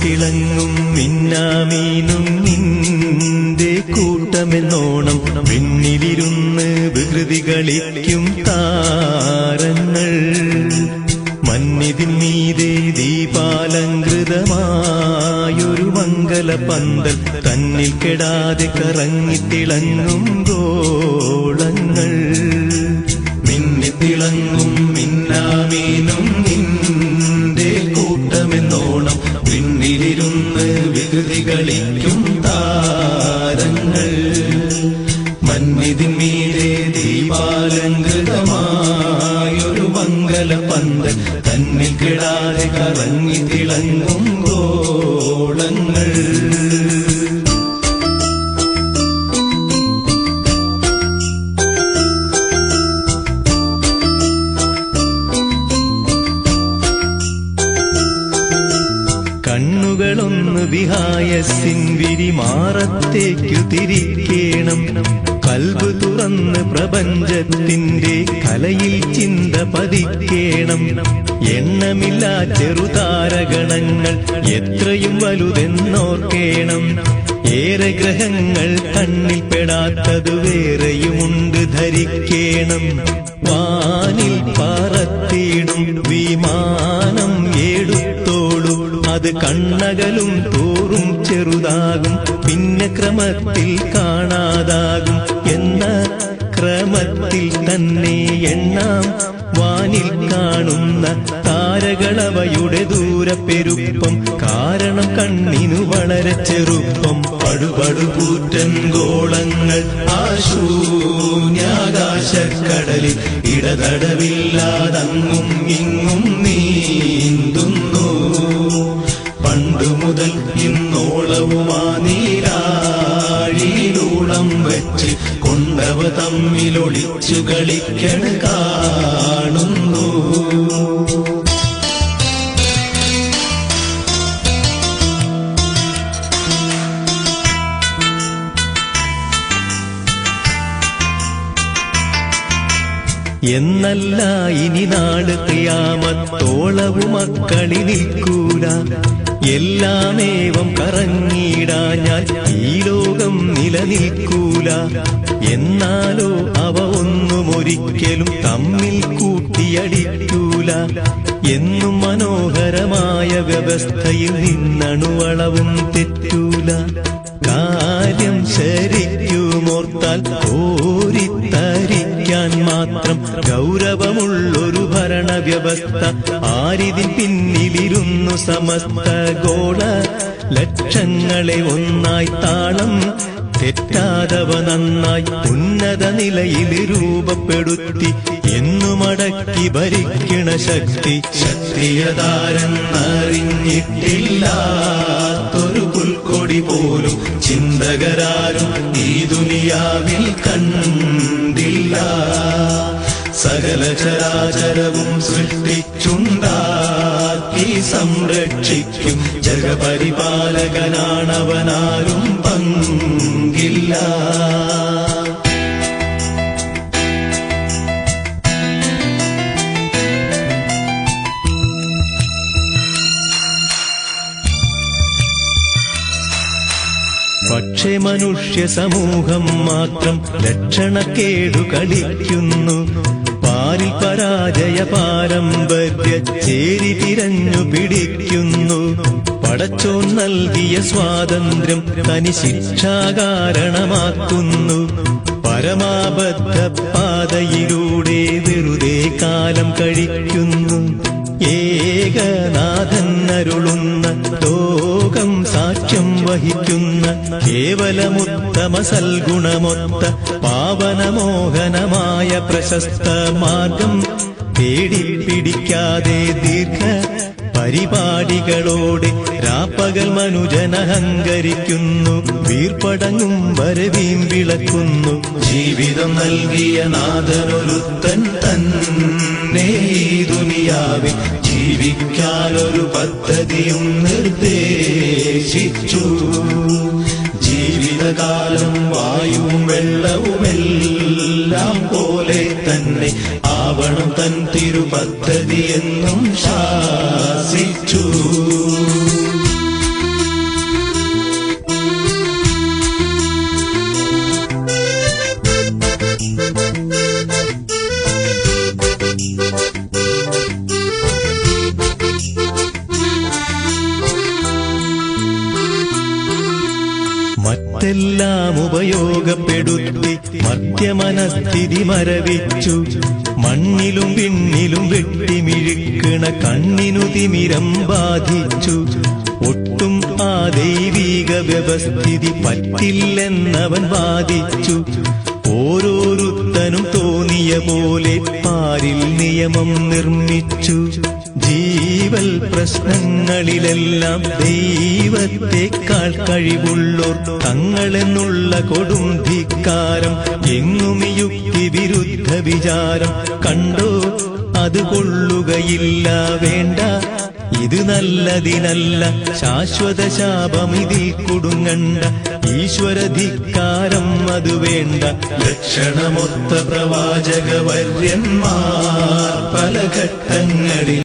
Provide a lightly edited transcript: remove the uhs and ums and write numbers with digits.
തിളങ്ങും മിന്നാമീനും നിന്റെ കൂട്ടമെന്നോണം പിന്നിലിരുന്ന് വികൃതി കളിക്കും താരങ്ങൾ മന്നിതിൻ മീതെ ദീപാലങ്കൃതമായൊരു മംഗലപന്തൽ തന്നിൽ കെടാതെ കറങ്ങിത്തിളങ്ങും ഗോളങ്ങൾ മിന്നിത്തിളങ്ങും മിന്നാമീനും നിന്റെ കൂട്ടമെന്നോണം പിന്നിലിരുന്ന് വികൃതി കളിക്കും താരങ്ങൾ മന്നിതിൻ മീതെ ദീപാലങ്കൃതമായൊരു മംഗലപന്തൽ തന്നിൽ കെടാതെ കറങ്ങിത്തിളങ്ങും ഗോളങ്ങൾ കണ്ണുകളൊന്ന് വിഹായസിൻ വിരിമാറത്തേക്കു തിരിക്കേണം കൽബ് തുറന്ന് പ്രപഞ്ചത്തിന്റെ കലയിൽ ചിന്ത പതിക്കേണം എണ്ണമില്ലാ ചെറുതാരഗണങ്ങൾ എത്രയും വലുതെന്നോർക്കേണം ഏറെ ഗ്രഹങ്ങൾ കണ്ണിൽ പെടാത്തത് വേറെയുമുണ്ട് ധരിക്കേണം വാനിൽ പറത്തിയിടും വിമാനം എടുത്തോളൂ അത് കണ്ണകലും തോറും ചെറുതാകും പിന്നെ ക്രമത്തിൽ കാണാതാകും എന്ന ക്രമത്തിൽ തന്നെ എണ്ണാം വാനിൽ കാണുന്ന താരകളവയുടെ ദൂരപ്പെരുപ്പം കാരണം കണ്ണിനു വളരെ ചെറുപ്പം പടുപടുകൂറ്റൻ ഗോളങ്ങൾ ആശൂന്യാകാശക്കടലിൽ ഇടതടവില്ലാതങ്ങും ഇങ്ങും നീന്തുന്നു പണ്ടുമുതൽ ഇന്നോളവുമാ നീരാഴിയിലൂളം വെച്ച് കൊണ്ടവ തമ്മിലൊളിച്ചു കളിക്കണ കാണുന്നു എന്നല്ല ഇനി നാട് ഖിയാമത്തോളവും മക്കളി നിൽക്കൂല എല്ലാമേവം കറങ്ങിയിടാഞ്ഞാൽ ഈ ലോകം നിലനിൽക്കൂല എന്നാലോ അവ ഒന്നുമൊരിക്കലും തമ്മിൽ കൂട്ടിയടിക്കൂല എന്നും മനോഹരമായ വ്യവസ്ഥയിൽ നിന്നണുവളവും തെറ്റൂല കാര്യം ശരിക്കുമോർത്താൽ കോരിത്തരിക്കാൻ മാത്രം ഗൗരവമുള്ളൊരു ഭരണവ്യവസ്ഥ ആരിതിൻ പിന്നിലിരുന്നു സമസ്ത ഗോള ലക്ഷങ്ങളെ ഒന്നായി താളം തെറ്റാതവ നന്നായി ഉന്നത നിലയിൽ രൂപപ്പെടുത്തി എന്നുമടക്കി ഭരിക്കണ ശക്തി ശക്തിയതാരെന്നറിഞ്ഞിട്ടില്ലാത്തൊരു പുൽക്കൊടി പോലും ചിന്തകരാരും ഈ ദുനിയാവിൽ കണ്ടില്ല സകല ചരാചരവും സൃഷ്ടിച്ചുണ്ടാക്കി സംരക്ഷിക്കും ജഗപരിപാലകനാണവനാരും പങ്കില്ല പക്ഷേ മനുഷ്യ സമൂഹം മാത്രം ലക്ഷണക്കേടു കളിക്കുന്നു പാരിൽ പരാജയ പാരമ്പര്യ ചേരി തിരഞ്ഞു പിടിക്കുന്നു പടച്ചോൻ നൽകിയ സ്വാതന്ത്ര്യം തനി ശിക്ഷാകാരണമാക്കുന്നു പരമാബദ്ധ പാതയിലൂടെ വെറുതെ കാലം കഴിക്കുന്നു ഏകനാഥൻ അരുളുന്ന ലോകം സാക്ഷ്യം വഹിക്കുന്ന കേവലമുത്തമ സൽഗുണമൊത്ത പാവനമോഹനമായ പ്രശസ്ത മാർഗം തേടിപ്പിടിക്കാതെ ദീർഘ പരിപാടികളോടെ രാപ്പകൽ മനുജനഹങ്കരിക്കുന്നു വീർപ്പടങ്ങും വരവീം വിളക്കുന്നു ജീവിതം നൽകിയ നാഥനൊരുത്തൻ തന്നെ ഈ ദുനിയാവിൽ ജീവിക്കാനൊരു പദ്ധതിയും നിർദ്ദേശിച്ചു ജീവിത ജീവിതകാലം വായുവും വെള്ളവുമെല്ലാം പോലെ തന്നെ ആവണം തൻ തിരുപദ്ധതി എന്നും ശാസിച്ചു. മറ്റെല്ലാം ഉപയോഗപ്പെടുത്തി മർത്യമനസ്ഥിതി മരവിച്ചു. മണ്ണിലും വിണ്ണിലും വെട്ടിമിഴുക്കണ കണ്ണിനു തിമിരം ബാധിച്ചു. ഒട്ടും ആ ദൈവീക വ്യവസ്ഥിതി പറ്റില്ലെന്നവൻ വാദിച്ചു. ഓരോരുത്തനും തോന്നിയ പോലെ പാരിൽ നിയമം നിർമ്മിച്ചു. ജീവൽ പ്രശ്നങ്ങളിലെല്ലാം ദൈവത്തെക്കാൾ കഴിവുള്ളോർ തങ്ങളെന്നുള്ള കൊടും ധിക്കാരം, എങ്ങും യുക്തി വിരുദ്ധ വിചാരം കണ്ടോ, അത് കൊള്ളുകയില്ല, വേണ്ട, ഇത് നല്ലതിനല്ല, ശാശ്വത ശാപമിതിൽ കുടുങ്ങണ്ട, ഈശ്വരധിക്കാരം അത് വേണ്ട. ലക്ഷണമൊത്ത പ്രവാചക വര്യന്മാർ പല ഘട്ടങ്ങളിൽ